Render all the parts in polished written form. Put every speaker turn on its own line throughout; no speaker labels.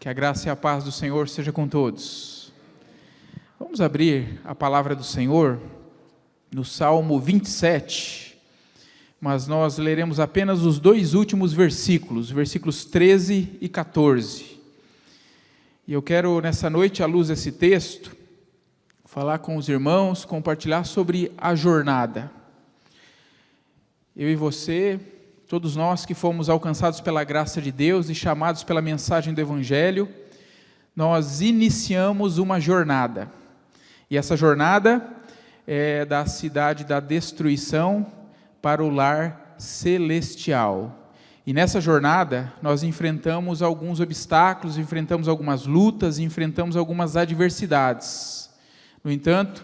Que a graça e a paz do Senhor seja com todos. Vamos abrir a palavra do Senhor no Salmo 27, mas nós leremos apenas os dois últimos versículos, versículos 13 e 14. E eu quero, nessa noite, à luz desse texto, falar com os irmãos, compartilhar sobre a jornada. Eu e você, todos nós que fomos alcançados pela graça de Deus e chamados pela mensagem do Evangelho, nós iniciamos uma jornada. E essa jornada é da cidade da destruição para o lar celestial. E nessa jornada nós enfrentamos alguns obstáculos, enfrentamos algumas lutas, enfrentamos algumas adversidades. No entanto,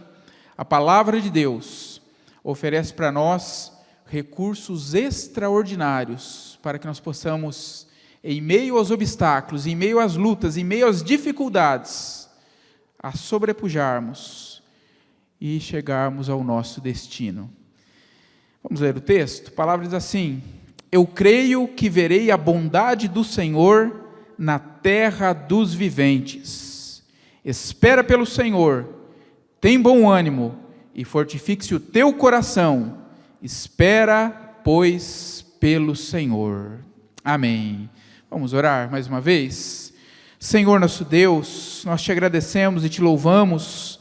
a palavra de Deus oferece para nós recursos extraordinários para que nós possamos, em meio aos obstáculos, em meio às lutas, em meio às dificuldades, a sobrepujarmos e chegarmos ao nosso destino. Vamos ler o texto? A palavra diz assim: eu creio que verei a bondade do Senhor na terra dos viventes. Espera pelo Senhor, tem bom ânimo e fortifique-se o teu coração. Espera, pois, pelo Senhor. Amém. Vamos orar mais uma vez? Senhor nosso Deus, nós te agradecemos e te louvamos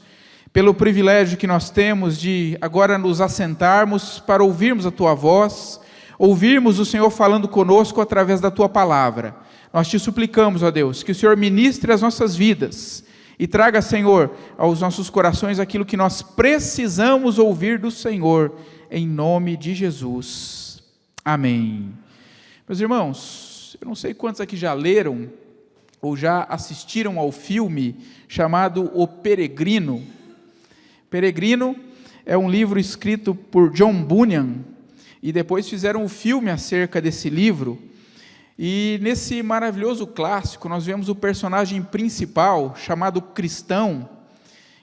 pelo privilégio que nós temos de agora nos assentarmos para ouvirmos a tua voz, ouvirmos o Senhor falando conosco através da tua palavra. Nós te suplicamos, ó Deus, que o Senhor ministre as nossas vidas e traga, Senhor, aos nossos corações aquilo que nós precisamos ouvir do Senhor, em nome de Jesus. Amém. Meus irmãos, eu não sei quantos aqui já leram ou já assistiram ao filme chamado O Peregrino. Peregrino é um livro escrito por John Bunyan, e depois fizeram um filme acerca desse livro. E nesse maravilhoso clássico nós vemos o personagem principal, chamado Cristão,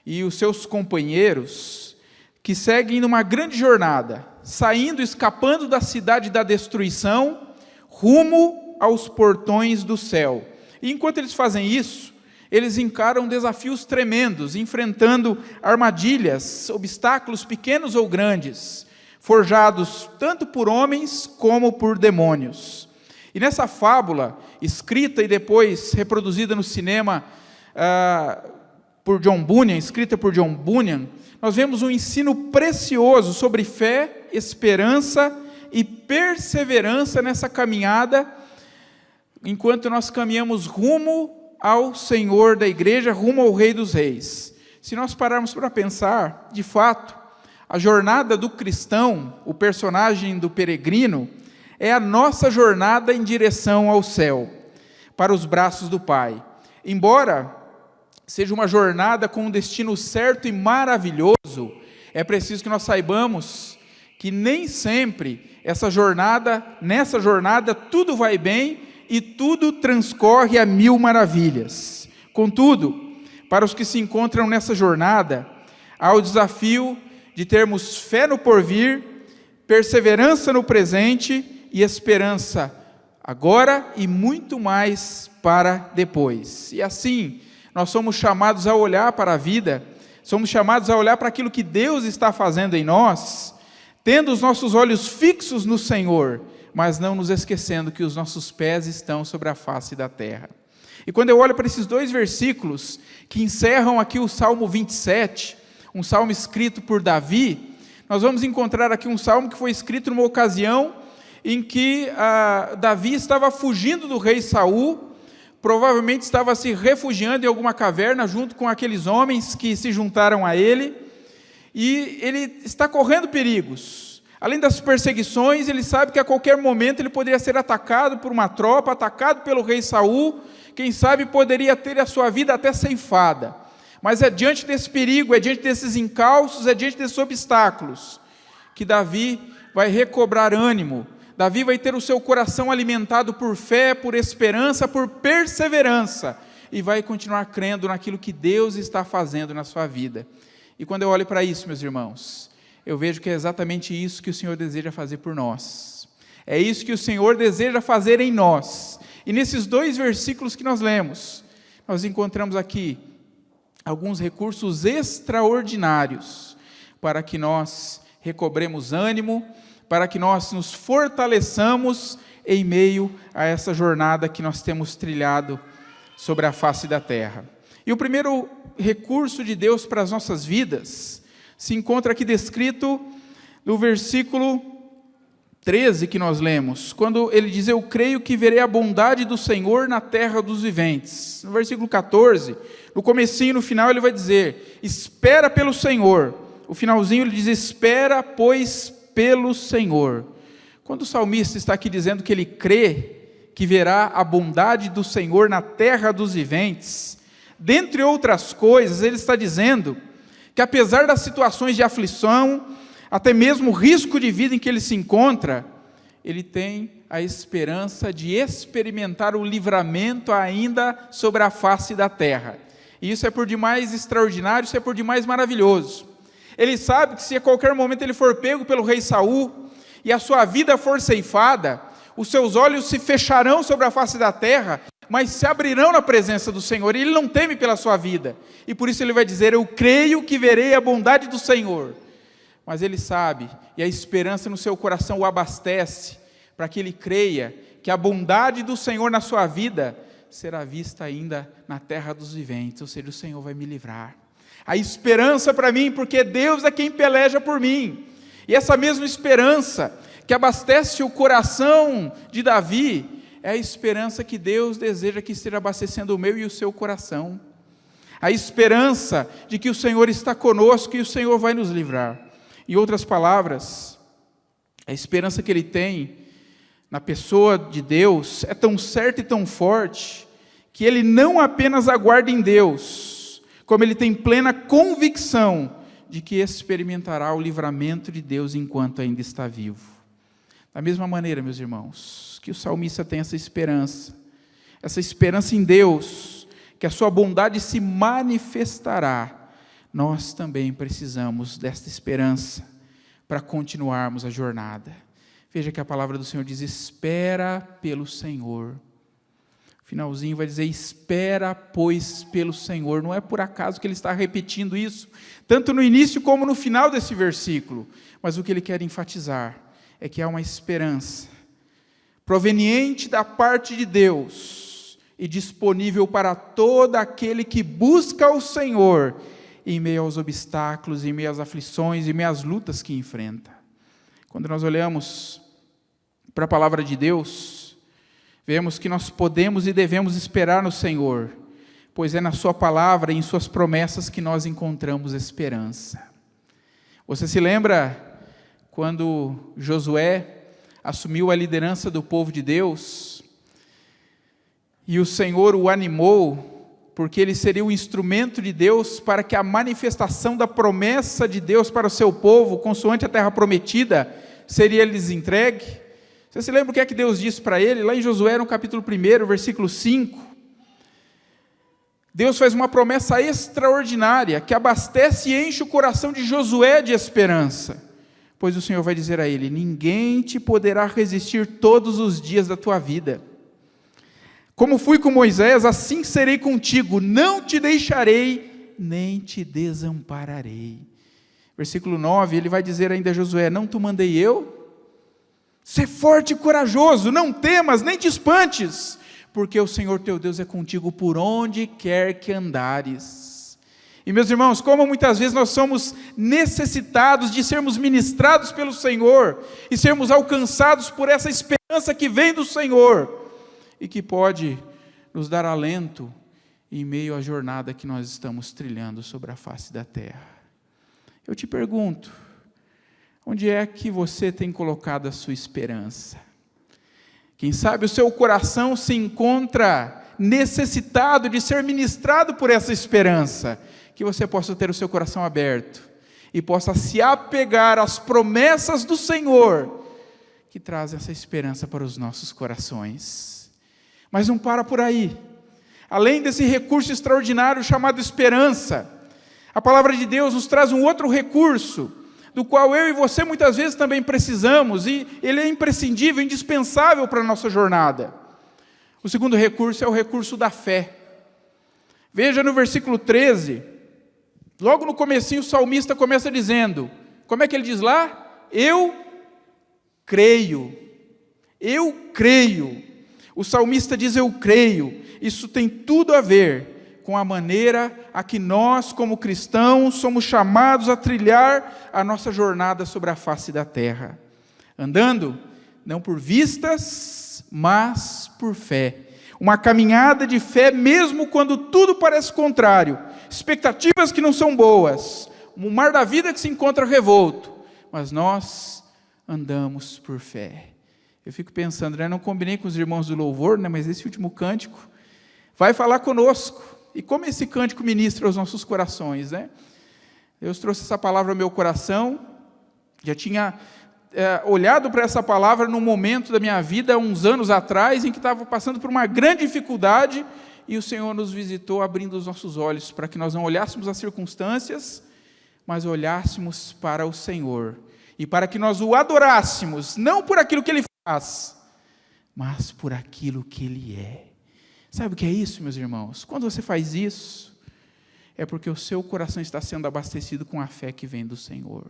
e os seus companheiros, que seguem numa grande jornada, saindo, escapando da cidade da destruição, rumo aos portões do céu. E enquanto eles fazem isso, eles encaram desafios tremendos, enfrentando armadilhas, obstáculos pequenos ou grandes, forjados tanto por homens como por demônios. E nessa fábula, escrita e depois reproduzida no cinema escrita por John Bunyan, nós vemos um ensino precioso sobre fé, esperança e perseverança nessa caminhada, enquanto nós caminhamos rumo ao Senhor da igreja, rumo ao Rei dos Reis. Se nós pararmos para pensar, de fato, a jornada do cristão, o personagem do peregrino, é a nossa jornada em direção ao céu, para os braços do Pai. Embora seja uma jornada com um destino certo e maravilhoso, é preciso que nós saibamos que nem sempre nessa jornada tudo vai bem e tudo transcorre a mil maravilhas. Contudo, para os que se encontram nessa jornada, há o desafio de termos fé no porvir, perseverança no presente e esperança agora e muito mais para depois. E assim, nós somos chamados a olhar para a vida, somos chamados a olhar para aquilo que Deus está fazendo em nós, tendo os nossos olhos fixos no Senhor, mas não nos esquecendo que os nossos pés estão sobre a face da terra. E quando eu olho para esses dois versículos, que encerram aqui o Salmo 27, um salmo escrito por Davi, nós vamos encontrar aqui um salmo que foi escrito numa ocasião em que Davi estava fugindo do rei Saul, provavelmente estava se refugiando em alguma caverna junto com aqueles homens que se juntaram a ele, e ele está correndo perigos. Além das perseguições, ele sabe que a qualquer momento ele poderia ser atacado por uma tropa, atacado pelo rei Saul, quem sabe poderia ter a sua vida até ceifada. Mas é diante desse perigo, é diante desses encalços, é diante desses obstáculos, que Davi vai recobrar ânimo. Davi vai ter o seu coração alimentado por fé, por esperança, por perseverança, e vai continuar crendo naquilo que Deus está fazendo na sua vida. E quando eu olho para isso, meus irmãos, eu vejo que é exatamente isso que o Senhor deseja fazer por nós. É isso que o Senhor deseja fazer em nós. E nesses dois versículos que nós lemos, nós encontramos aqui alguns recursos extraordinários para que nós recobremos ânimo, para que nós nos fortaleçamos em meio a essa jornada que nós temos trilhado sobre a face da terra. E o primeiro recurso de Deus para as nossas vidas se encontra aqui descrito no versículo 13 que nós lemos, quando ele diz: eu creio que verei a bondade do Senhor na terra dos viventes. No versículo 14, no comecinho e no final ele vai dizer: espera pelo Senhor. O finalzinho ele diz: espera, pois, pelo Senhor. Quando o salmista está aqui dizendo que ele crê que verá a bondade do Senhor na terra dos viventes, dentre outras coisas, ele está dizendo que apesar das situações de aflição, até mesmo o risco de vida em que ele se encontra, ele tem a esperança de experimentar o livramento ainda sobre a face da terra. E isso é por demais extraordinário, isso é por demais maravilhoso. Ele sabe que se a qualquer momento ele for pego pelo rei Saul, e a sua vida for ceifada, os seus olhos se fecharão sobre a face da terra, mas se abrirão na presença do Senhor, e ele não teme pela sua vida, e por isso ele vai dizer: eu creio que verei a bondade do Senhor. Mas ele sabe, e a esperança no seu coração o abastece, para que ele creia que a bondade do Senhor na sua vida será vista ainda na terra dos viventes, ou seja, o Senhor vai me livrar. A esperança para mim, porque Deus é quem peleja por mim. E essa mesma esperança que abastece o coração de Davi, é a esperança que Deus deseja que esteja abastecendo o meu e o seu coração. A esperança de que o Senhor está conosco e o Senhor vai nos livrar. Em outras palavras, a esperança que ele tem na pessoa de Deus é tão certa e tão forte, que ele não apenas aguarda em Deus, como ele tem plena convicção de que experimentará o livramento de Deus enquanto ainda está vivo. Da mesma maneira, meus irmãos, que o salmista tem essa esperança em Deus, que a sua bondade se manifestará, nós também precisamos desta esperança para continuarmos a jornada. Veja que a palavra do Senhor diz: espera pelo Senhor. O finalzinho vai dizer: espera, pois, pelo Senhor. Não é por acaso que ele está repetindo isso, tanto no início como no final desse versículo, mas o que ele quer enfatizar é que há uma esperança proveniente da parte de Deus e disponível para todo aquele que busca o Senhor em meio aos obstáculos, em meio às aflições, em meio às lutas que enfrenta. Quando nós olhamos para a palavra de Deus, vemos que nós podemos e devemos esperar no Senhor, pois é na sua palavra e em suas promessas que nós encontramos esperança. Você se lembra quando Josué assumiu a liderança do povo de Deus, e o Senhor o animou, porque ele seria o instrumento de Deus para que a manifestação da promessa de Deus para o seu povo, consoante a terra prometida, seria lhes entregue? Você se lembra o que é que Deus disse para ele? Lá em Josué, no capítulo 1, versículo 5, Deus faz uma promessa extraordinária, que abastece e enche o coração de Josué de esperança, pois o Senhor vai dizer a ele: ninguém te poderá resistir todos os dias da tua vida. Como fui com Moisés, assim serei contigo, não te deixarei, nem te desampararei. Versículo 9, ele vai dizer ainda a Josué: não te mandei eu? Sê forte e corajoso, não temas, nem te espantes, porque o Senhor teu Deus é contigo por onde quer que andares. E meus irmãos, como muitas vezes nós somos necessitados de sermos ministrados pelo Senhor, e sermos alcançados por essa esperança que vem do Senhor, e que pode nos dar alento em meio à jornada que nós estamos trilhando sobre a face da terra. Eu te pergunto, onde é que você tem colocado a sua esperança? Quem sabe o seu coração se encontra necessitado de ser ministrado por essa esperança, que você possa ter o seu coração aberto e possa se apegar às promessas do Senhor, que trazem essa esperança para os nossos corações. Mas não para por aí. Além desse recurso extraordinário chamado esperança, a palavra de Deus nos traz um outro recurso, do qual eu e você muitas vezes também precisamos, e ele é imprescindível, indispensável para a nossa jornada. O segundo recurso é o recurso da fé. Veja no versículo 13, logo no comecinho o salmista começa dizendo, como é que ele diz lá? Eu creio. Eu creio. O salmista diz eu creio. Isso tem tudo a ver com a maneira a que nós, como cristãos, somos chamados a trilhar a nossa jornada sobre a face da terra. Andando, não por vistas, mas por fé. Uma caminhada de fé mesmo quando tudo parece contrário. Expectativas que não são boas. Um mar da vida que se encontra revolto. Mas nós andamos por fé. Eu fico pensando, não combinei com os irmãos do louvor, mas esse último cântico vai falar conosco. E como esse cântico ministra aos nossos corações, né? Deus trouxe essa palavra ao meu coração. Já tinha olhado para essa palavra num momento da minha vida, uns anos atrás, em que estava passando por uma grande dificuldade, e o Senhor nos visitou abrindo os nossos olhos, para que nós não olhássemos as circunstâncias, mas olhássemos para o Senhor, e para que nós o adorássemos, não por aquilo que Ele faz, mas por aquilo que Ele é. Sabe o que é isso, meus irmãos? Quando você faz isso, é porque o seu coração está sendo abastecido com a fé que vem do Senhor.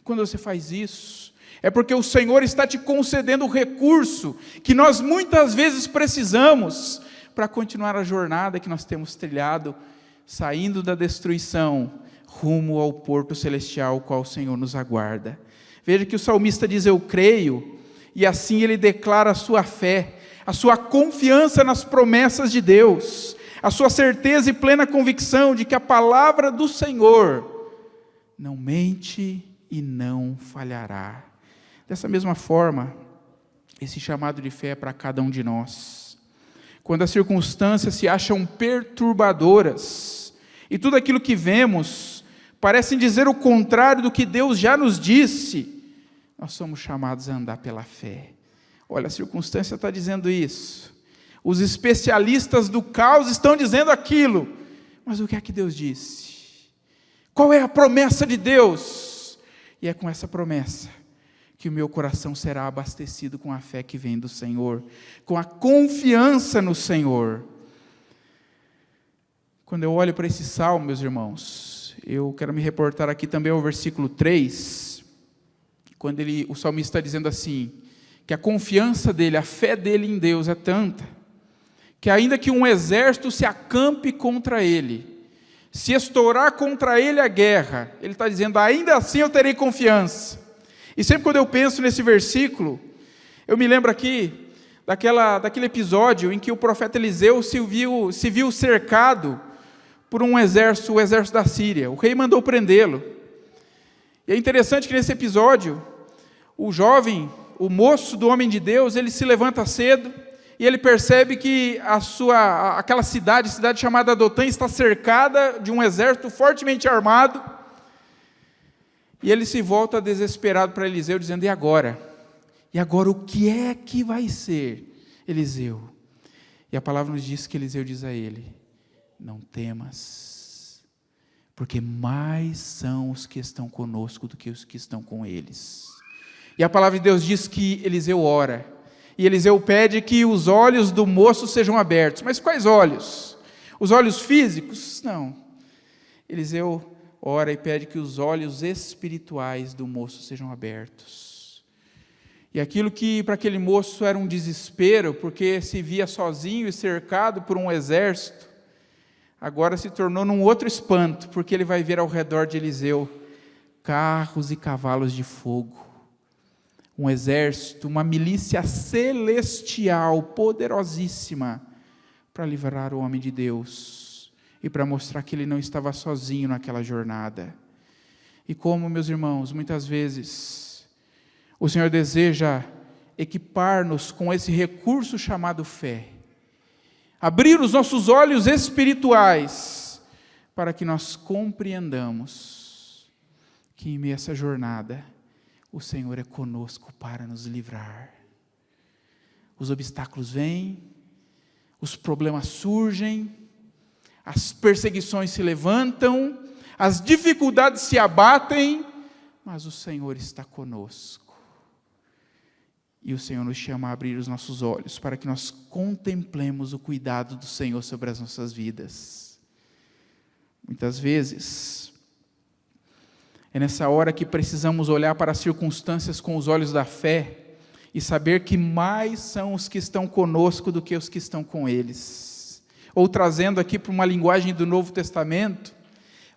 Quando você faz isso, é porque o Senhor está te concedendo o recurso que nós muitas vezes precisamos para continuar a jornada que nós temos trilhado, saindo da destruição, rumo ao porto celestial, o qual o Senhor nos aguarda. Veja que o salmista diz, eu creio, e assim ele declara a sua fé, a sua confiança nas promessas de Deus, a sua certeza e plena convicção de que a palavra do Senhor não mente e não falhará. Dessa mesma forma, esse chamado de fé é para cada um de nós. Quando as circunstâncias se acham perturbadoras, e tudo aquilo que vemos parecem dizer o contrário do que Deus já nos disse, nós somos chamados a andar pela fé. Olha, a circunstância está dizendo isso. Os especialistas do caos estão dizendo aquilo. Mas o que é que Deus disse? Qual é a promessa de Deus? E é com essa promessa que o meu coração será abastecido com a fé que vem do Senhor, com a confiança no Senhor. Quando eu olho para esse salmo, meus irmãos, eu quero me reportar aqui também ao versículo 3, quando o salmista está dizendo assim, que a confiança dele, a fé dele em Deus é tanta, que ainda que um exército se acampe contra ele, se estourar contra ele a guerra, ele está dizendo, ainda assim eu terei confiança. E sempre quando eu penso nesse versículo, eu me lembro aqui daquele episódio em que o profeta Eliseu se viu cercado por um exército, o exército da Síria. O rei mandou prendê-lo. E é interessante que nesse episódio, o jovem, o moço do homem de Deus, ele se levanta cedo e ele percebe que aquela cidade chamada Dotã, está cercada de um exército fortemente armado. E ele se volta desesperado para Eliseu, dizendo, e agora? E agora o que é que vai ser, Eliseu? E a palavra nos diz que Eliseu diz a ele, não temas, porque mais são os que estão conosco do que os que estão com eles. E a palavra de Deus diz que Eliseu ora, e Eliseu pede que os olhos do moço sejam abertos. Mas quais olhos? Os olhos físicos? Não. Eliseu ora e pede que os olhos espirituais do moço sejam abertos. E aquilo que para aquele moço era um desespero, porque se via sozinho e cercado por um exército, agora se tornou num outro espanto, porque ele vai ver ao redor de Eliseu carros e cavalos de fogo, um exército, uma milícia celestial, poderosíssima, para livrar o homem de Deus. E para mostrar que ele não estava sozinho naquela jornada. E como, meus irmãos, muitas vezes, o Senhor deseja equipar-nos com esse recurso chamado fé. Abrir os nossos olhos espirituais, para que nós compreendamos que em meio a essa jornada, o Senhor é conosco para nos livrar. Os obstáculos vêm, os problemas surgem, as perseguições se levantam, as dificuldades se abatem, mas o Senhor está conosco. E o Senhor nos chama a abrir os nossos olhos, para que nós contemplemos o cuidado do Senhor sobre as nossas vidas. Muitas vezes, é nessa hora que precisamos olhar para as circunstâncias com os olhos da fé e saber que mais são os que estão conosco do que os que estão com eles. Ou trazendo aqui para uma linguagem do Novo Testamento,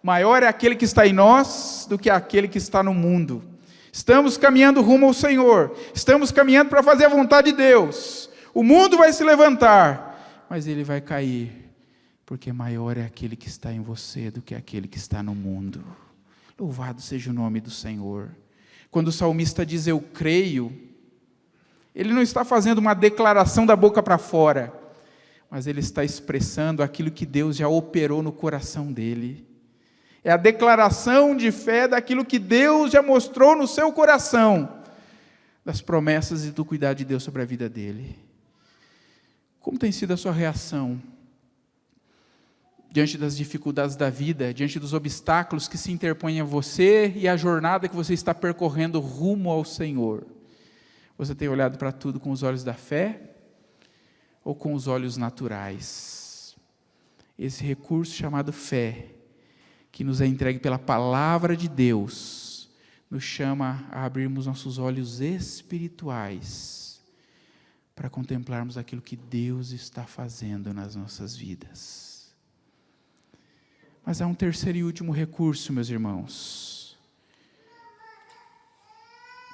maior é aquele que está em nós do que aquele que está no mundo. Estamos caminhando rumo ao Senhor, estamos caminhando para fazer a vontade de Deus. O mundo vai se levantar, mas ele vai cair, porque maior é aquele que está em você do que aquele que está no mundo. Louvado seja o nome do Senhor. Quando o salmista diz eu creio, ele não está fazendo uma declaração da boca para fora, mas ele está expressando aquilo que Deus já operou no coração dele. É a declaração de fé daquilo que Deus já mostrou no seu coração, das promessas e do cuidado de Deus sobre a vida dele. Como tem sido a sua reação diante das dificuldades da vida, diante dos obstáculos que se interpõem a você e a jornada que você está percorrendo rumo ao Senhor? Você tem olhado para tudo com os olhos da fé ou com os olhos naturais? Esse recurso chamado fé, que nos é entregue pela palavra de Deus, nos chama a abrirmos nossos olhos espirituais para contemplarmos aquilo que Deus está fazendo nas nossas vidas. Mas há um terceiro e último recurso, meus irmãos,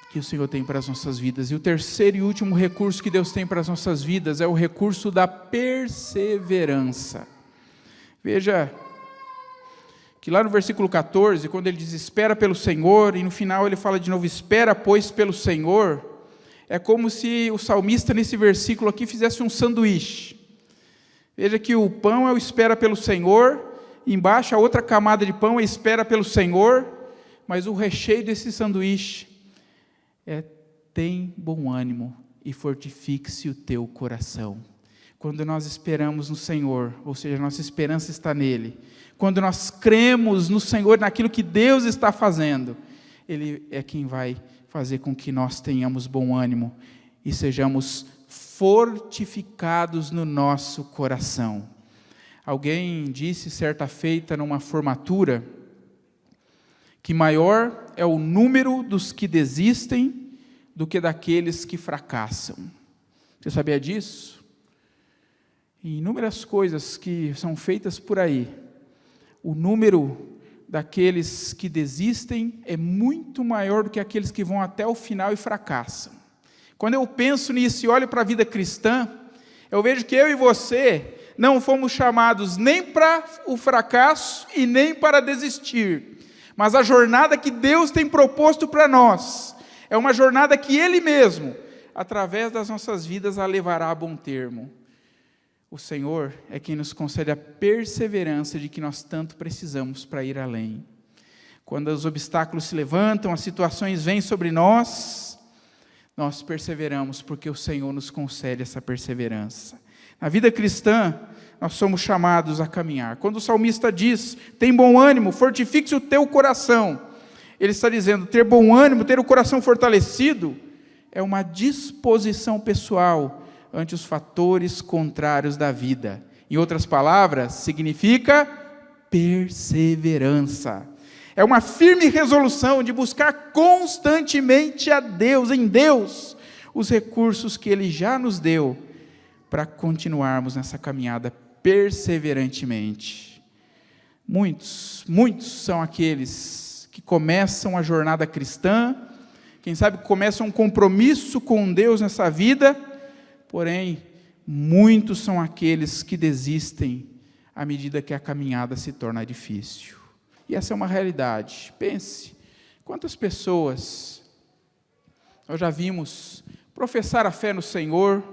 que o Senhor tem para as nossas vidas. E o terceiro e último recurso que Deus tem para as nossas vidas é o recurso da perseverança. Veja que lá no versículo 14, quando ele diz espera pelo Senhor, e no final ele fala de novo, espera pois pelo Senhor, é como se o salmista nesse versículo aqui fizesse um sanduíche. Veja que o pão é o espera pelo Senhor, embaixo a outra camada de pão é espera pelo Senhor, mas o recheio desse sanduíche é tem bom ânimo e fortifique-se o teu coração. Quando nós esperamos no Senhor, ou seja, nossa esperança está nele, quando nós cremos no Senhor, naquilo que Deus está fazendo, Ele é quem vai fazer com que nós tenhamos bom ânimo e sejamos fortificados no nosso coração. Alguém disse certa feita numa formatura que maior é o número dos que desistem do que daqueles que fracassam. Você sabia disso? Inúmeras coisas que são feitas por aí, o número daqueles que desistem é muito maior do que aqueles que vão até o final e fracassam. Quando eu penso nisso e olho para a vida cristã, eu vejo que eu e você não fomos chamados nem para o fracasso e nem para desistir, mas a jornada que Deus tem proposto para nós é uma jornada que Ele mesmo, através das nossas vidas, a levará a bom termo. O Senhor é quem nos concede a perseverança de que nós tanto precisamos para ir além. Quando os obstáculos se levantam, as situações vêm sobre nós, nós perseveramos porque o Senhor nos concede essa perseverança. Na vida cristã, nós somos chamados a caminhar. Quando o salmista diz, tem bom ânimo, fortifique-se o teu coração, ele está dizendo, ter bom ânimo, ter o coração fortalecido, é uma disposição pessoal ante os fatores contrários da vida. Em outras palavras, significa perseverança. É uma firme resolução de buscar constantemente a Deus, em Deus, os recursos que Ele já nos deu para continuarmos nessa caminhada perseverantemente. Muitos são aqueles que começam a jornada cristã, quem sabe começam um compromisso com Deus nessa vida, porém, muitos são aqueles que desistem à medida que a caminhada se torna difícil. E essa é uma realidade. Pense, quantas pessoas nós já vimos professar a fé no Senhor,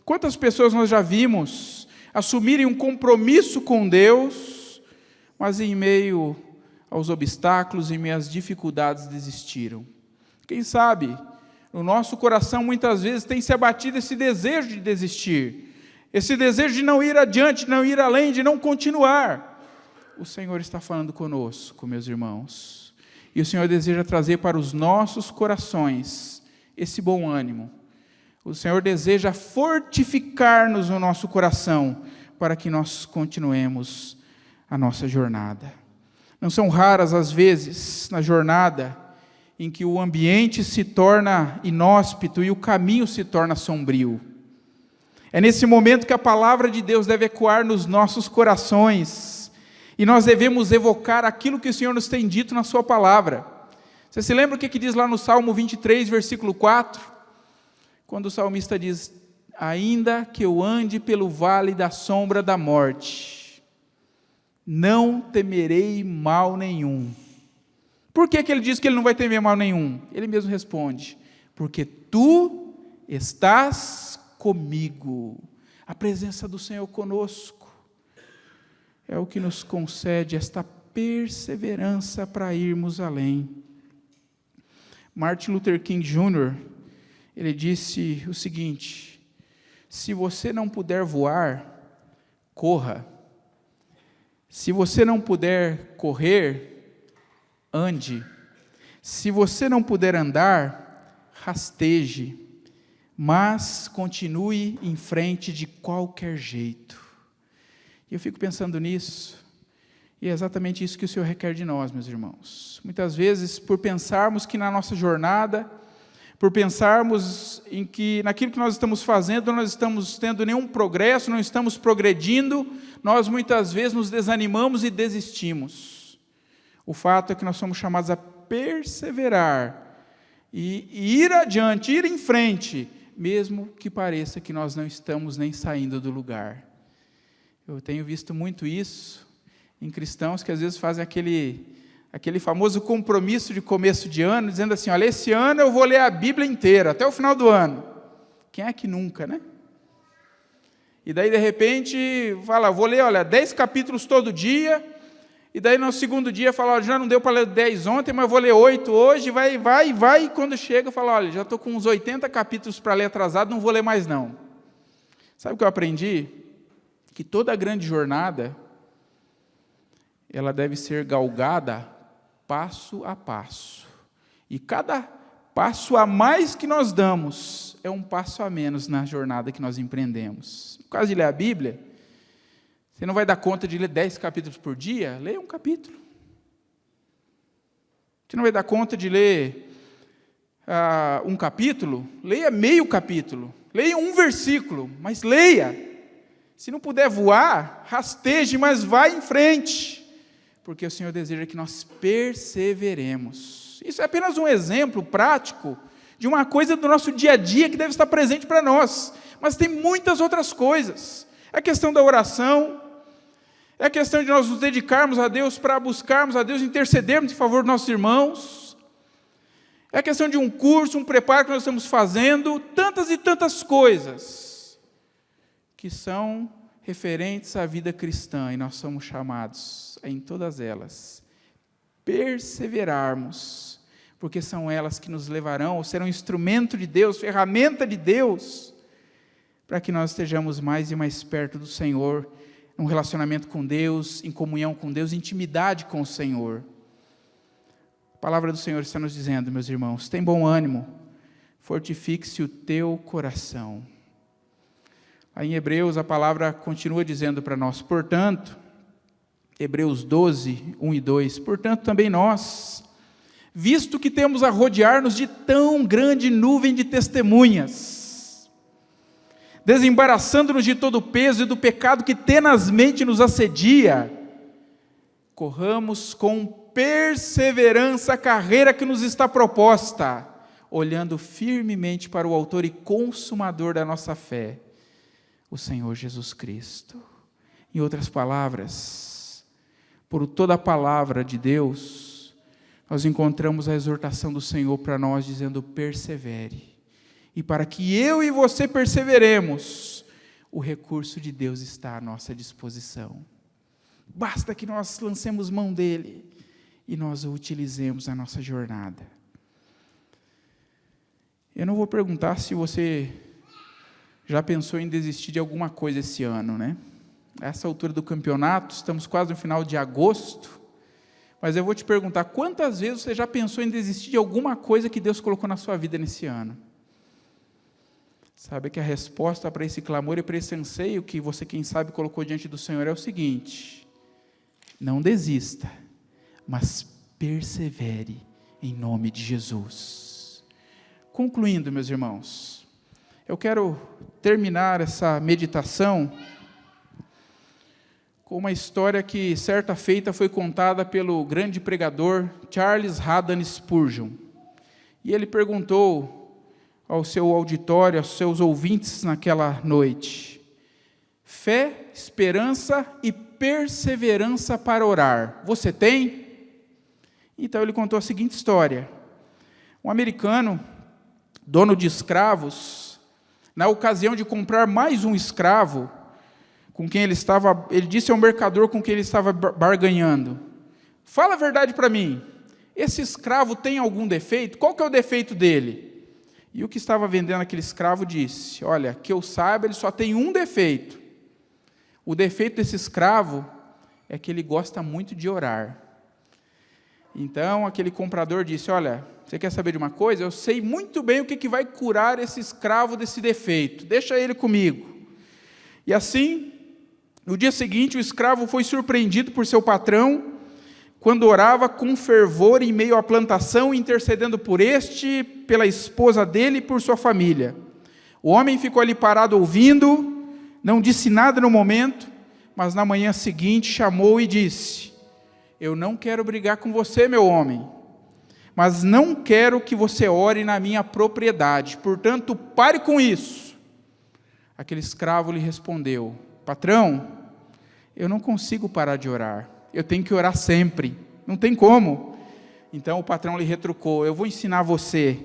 quantas pessoas nós já vimos assumirem um compromisso com Deus, mas em meio aos obstáculos, em meio às dificuldades, desistiram. Quem sabe, no nosso coração muitas vezes tem se abatido esse desejo de desistir, esse desejo de não ir adiante, de não ir além, de não continuar. O Senhor está falando conosco, meus irmãos, e o Senhor deseja trazer para os nossos corações esse bom ânimo. O Senhor deseja fortificar-nos no nosso coração, para que nós continuemos a nossa jornada. Não são raras as vezes na jornada em que o ambiente se torna inóspito e o caminho se torna sombrio. É nesse momento que a palavra de Deus deve ecoar nos nossos corações, e nós devemos evocar aquilo que o Senhor nos tem dito na sua palavra. Você se lembra o que diz lá no Salmo 23, versículo 4? Quando o salmista diz: ainda que eu ande pelo vale da sombra da morte, não temerei mal nenhum. Por que ele diz que ele não vai temer mal nenhum? Ele mesmo responde: porque tu estás comigo. A presença do Senhor conosco é o que nos concede esta perseverança para irmos além. Martin Luther King Jr., ele disse o seguinte: se você não puder voar, corra. Se você não puder correr, ande. Se você não puder andar, rasteje, mas continue em frente de qualquer jeito. E eu fico pensando nisso, e é exatamente isso que o Senhor requer de nós, meus irmãos. Muitas vezes, por pensarmos que na nossa jornada, por pensarmos em que naquilo que nós estamos fazendo, nós estamos tendo nenhum progresso, não estamos progredindo, nós muitas vezes nos desanimamos e desistimos. O fato é que nós somos chamados a perseverar e ir adiante, ir em frente, mesmo que pareça que nós não estamos nem saindo do lugar. Eu tenho visto muito isso em cristãos que às vezes fazem aquele famoso compromisso de começo de ano, dizendo assim: olha, esse ano eu vou ler a Bíblia inteira, até o final do ano. Quem é que nunca, né? E daí, de repente, fala: vou ler, 10 capítulos todo dia, e daí no segundo dia fala: olha, já não deu para ler 10 ontem, mas vou ler 8 hoje, vai, e quando chega, fala: olha, já estou com uns 80 capítulos para ler atrasado, não vou ler mais não. Sabe o que eu aprendi? Que toda grande jornada, ela deve ser galgada passo a passo. E cada passo a mais que nós damos é um passo a menos na jornada que nós empreendemos. No caso de ler a Bíblia, você não vai dar conta de ler 10 capítulos por dia? Leia um capítulo. Você não vai dar conta de ler um capítulo? Leia meio capítulo. Leia um versículo, mas leia. Se não puder voar, rasteje, mas vá em frente, porque o Senhor deseja que nós perseveremos. Isso é apenas um exemplo prático de uma coisa do nosso dia a dia que deve estar presente para nós, mas tem muitas outras coisas. É a questão da oração, é a questão de nós nos dedicarmos a Deus para buscarmos a Deus, intercedermos em favor dos nossos irmãos, é a questão de um curso, um preparo que nós estamos fazendo, tantas e tantas coisas que são referentes à vida cristã, e nós somos chamados, em todas elas, perseverarmos, porque são elas que nos levarão, ou serão instrumento de Deus, ferramenta de Deus, para que nós estejamos mais e mais perto do Senhor, num relacionamento com Deus, em comunhão com Deus, intimidade com o Senhor. A palavra do Senhor está nos dizendo, meus irmãos: tem bom ânimo, fortifique-se o teu coração. Aí em Hebreus a palavra continua dizendo para nós: portanto, Hebreus 12, 1 e 2, portanto também nós, visto que temos a rodear-nos de tão grande nuvem de testemunhas, desembaraçando-nos de todo o peso e do pecado que tenazmente nos assedia, corramos com perseverança a carreira que nos está proposta, olhando firmemente para o autor e consumador da nossa fé, o Senhor Jesus Cristo. Em outras palavras, por toda a palavra de Deus, nós encontramos a exortação do Senhor para nós, dizendo: persevere. E para que eu e você perseveremos, o recurso de Deus está à nossa disposição. Basta que nós lancemos mão dele e nós o utilizemos na nossa jornada. Eu não vou perguntar se você já pensou em desistir de alguma coisa esse ano, né? A essa altura do campeonato, estamos quase no final de agosto, mas eu vou te perguntar: quantas vezes você já pensou em desistir de alguma coisa que Deus colocou na sua vida nesse ano? Sabe que a resposta para esse clamor e para esse anseio que você, quem sabe, colocou diante do Senhor é o seguinte: Não desista, mas persevere em nome de Jesus. Concluindo, meus irmãos, eu quero terminar essa meditação com uma história que certa feita foi contada pelo grande pregador Charles Haddon Spurgeon. E ele perguntou ao seu auditório, aos seus ouvintes naquela noite: fé, esperança e perseverança para orar, você tem? Então ele contou a seguinte história. Um americano, dono de escravos, na ocasião de comprar mais um escravo, com quem ele disse ao mercador com quem ele estava barganhando: fala a verdade para mim, esse escravo tem algum defeito? Qual que é o defeito dele? E o que estava vendendo aquele escravo disse: olha, que eu saiba, ele só tem um defeito. O defeito desse escravo é que ele gosta muito de orar. Então aquele comprador disse: olha, você quer saber de uma coisa? Eu sei muito bem o que vai curar esse escravo desse defeito, deixa ele comigo. E assim, no dia seguinte, o escravo foi surpreendido por seu patrão, quando orava com fervor em meio à plantação, intercedendo por este, pela esposa dele e por sua família. O homem ficou ali parado ouvindo, não disse nada no momento, mas na manhã seguinte chamou e disse: eu não quero brigar com você, meu homem, mas não quero que você ore na minha propriedade, portanto, pare com isso. Aquele escravo lhe respondeu: patrão, eu não consigo parar de orar, eu tenho que orar sempre, não tem como. Então o patrão lhe retrucou: eu vou ensinar você,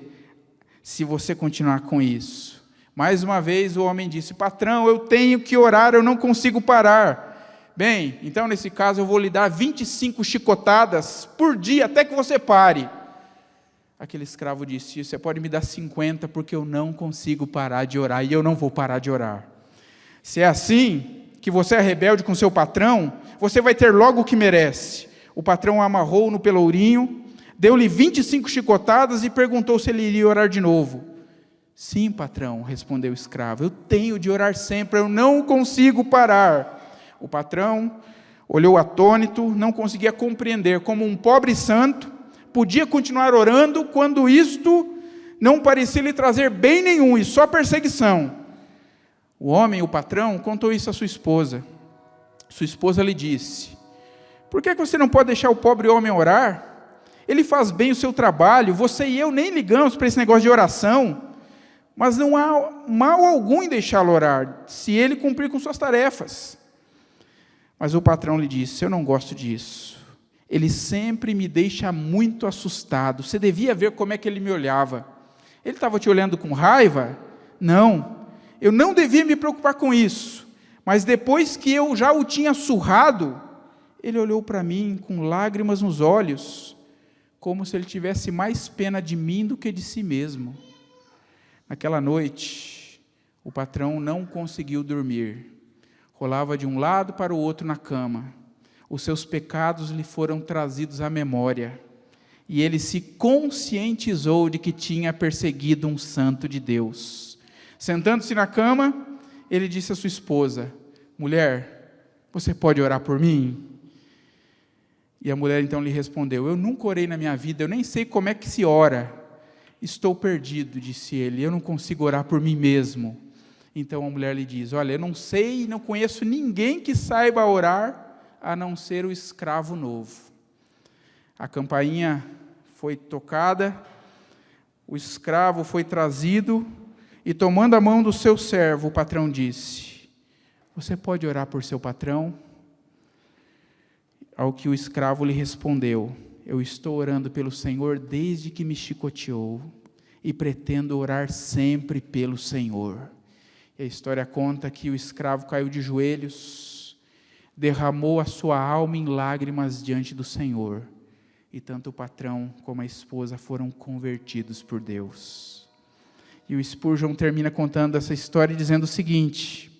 se você continuar com isso. Mais uma vez o homem disse: patrão, eu tenho que orar, eu não consigo parar. Bem, então nesse caso eu vou lhe dar 25 chicotadas por dia, até que você pare. Aquele escravo disse: você pode me dar 50, porque eu não consigo parar de orar, e eu não vou parar de orar. Se é assim, que você é rebelde com seu patrão, você vai ter logo o que merece. O patrão amarrou no pelourinho, deu-lhe 25 chicotadas e perguntou se ele iria orar de novo. Sim, patrão, respondeu o escravo, eu tenho de orar sempre, eu não consigo parar. O patrão olhou atônito, não conseguia compreender como um pobre santo podia continuar orando quando isto não parecia lhe trazer bem nenhum e só perseguição. O homem, o patrão, contou isso à sua esposa. Sua esposa lhe disse: por que você não pode deixar o pobre homem orar? Ele faz bem o seu trabalho, você e eu nem ligamos para esse negócio de oração, mas não há mal algum em deixá-lo orar, se ele cumprir com suas tarefas. Mas o patrão lhe disse: eu não gosto disso, ele sempre me deixa muito assustado, você devia ver como é que ele me olhava. Ele estava te olhando com raiva? Não, eu não devia me preocupar com isso, mas depois que eu já o tinha surrado, ele olhou para mim com lágrimas nos olhos, como se ele tivesse mais pena de mim do que de si mesmo. Naquela noite, o patrão não conseguiu dormir, rolava de um lado para o outro na cama, os seus pecados lhe foram trazidos à memória, e ele se conscientizou de que tinha perseguido um santo de Deus. Sentando-se na cama, ele disse à sua esposa: mulher, você pode orar por mim? E a mulher então lhe respondeu: eu nunca orei na minha vida, eu nem sei como é que se ora. Estou perdido, disse ele, eu não consigo orar por mim mesmo. Então a mulher lhe diz: olha, eu não sei, não conheço ninguém que saiba orar, a não ser o escravo novo. A campainha foi tocada, o escravo foi trazido, e tomando a mão do seu servo, o patrão disse: você pode orar por seu patrão? Ao que o escravo lhe respondeu: eu estou orando pelo Senhor desde que me chicoteou, e pretendo orar sempre pelo Senhor. E a história conta que o escravo caiu de joelhos, derramou a sua alma em lágrimas diante do Senhor, e tanto o patrão como a esposa foram convertidos por Deus. E o Spurgeon termina contando essa história dizendo o seguinte: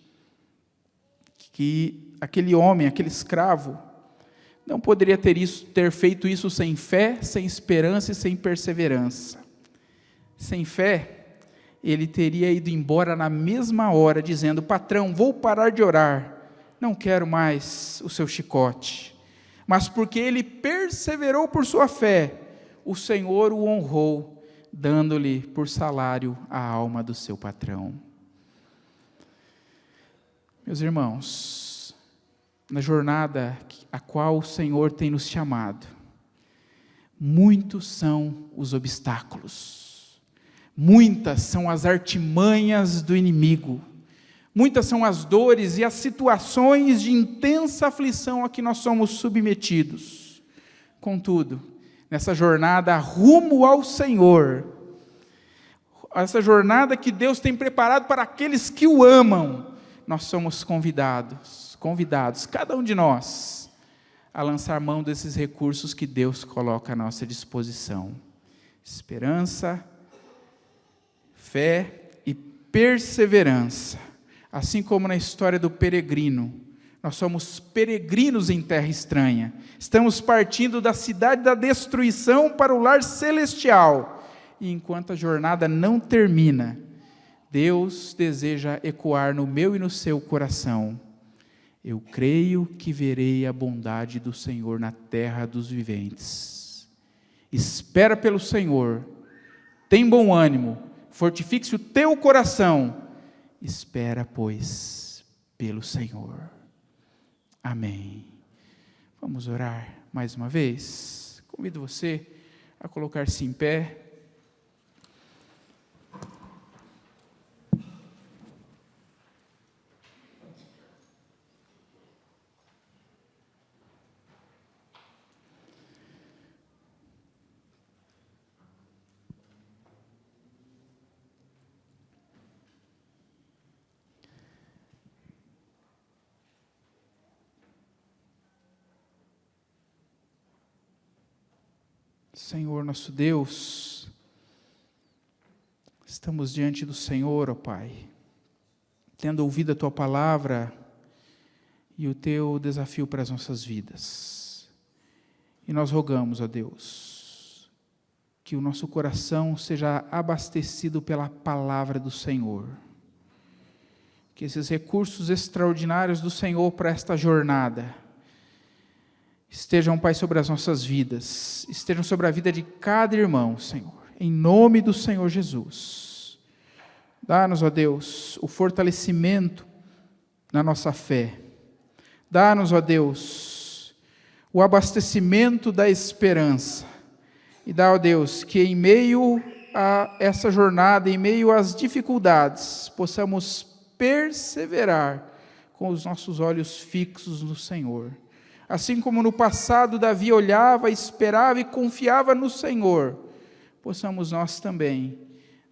que aquele homem, aquele escravo, não poderia ter feito isso sem fé, sem esperança e sem perseverança. Sem fé, ele teria ido embora na mesma hora, dizendo: patrão, vou parar de orar, não quero mais o seu chicote. Mas porque ele perseverou por sua fé, o Senhor o honrou, dando-lhe por salário a alma do seu patrão. Meus irmãos, na jornada a qual o Senhor tem nos chamado, muitos são os obstáculos, muitas são as artimanhas do inimigo, muitas são as dores e as situações de intensa aflição a que nós somos submetidos. Contudo, nessa jornada rumo ao Senhor, essa jornada que Deus tem preparado para aqueles que o amam, nós somos convidados, cada um de nós, a lançar mão desses recursos que Deus coloca à nossa disposição. Esperança, fé e perseverança. Assim como na história do peregrino, nós somos peregrinos em terra estranha. Estamos partindo da cidade da destruição para o lar celestial. E enquanto a jornada não termina, Deus deseja ecoar no meu e no seu coração: eu creio que verei a bondade do Senhor na terra dos viventes. Espera pelo Senhor, tem bom ânimo, fortifique-se o teu coração. Espera, pois, pelo Senhor. Amém. Vamos orar mais uma vez. Convido você a colocar-se em pé. Senhor nosso Deus, estamos diante do Senhor, ó Pai, tendo ouvido a Tua palavra e o Teu desafio para as nossas vidas. E nós rogamos, ó Deus, que o nosso coração seja abastecido pela palavra do Senhor, que esses recursos extraordinários do Senhor para esta jornada estejam, Pai, sobre as nossas vidas, estejam sobre a vida de cada irmão, Senhor, em nome do Senhor Jesus. Dá-nos, ó Deus, o fortalecimento na nossa fé. Dá-nos, ó Deus, o abastecimento da esperança. E dá, ó Deus, que em meio a essa jornada, em meio às dificuldades, possamos perseverar com os nossos olhos fixos no Senhor. Assim como no passado Davi olhava, esperava e confiava no Senhor, possamos nós também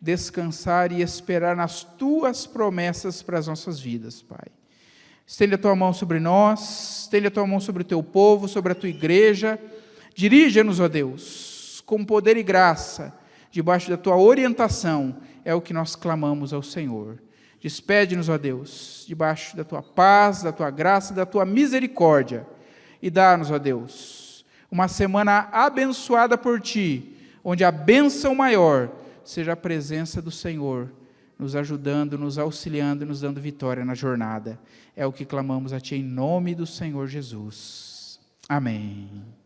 descansar e esperar nas Tuas promessas para as nossas vidas, Pai. Estende a Tua mão sobre nós, estende a Tua mão sobre o Teu povo, sobre a Tua igreja. Dirige-nos, ó Deus, com poder e graça, debaixo da Tua orientação, é o que nós clamamos ao Senhor. Despede-nos, ó Deus, debaixo da Tua paz, da Tua graça, da Tua misericórdia. E dá-nos, ó Deus, uma semana abençoada por Ti, onde a bênção maior seja a presença do Senhor, nos ajudando, nos auxiliando e nos dando vitória na jornada. É o que clamamos a Ti em nome do Senhor Jesus. Amém.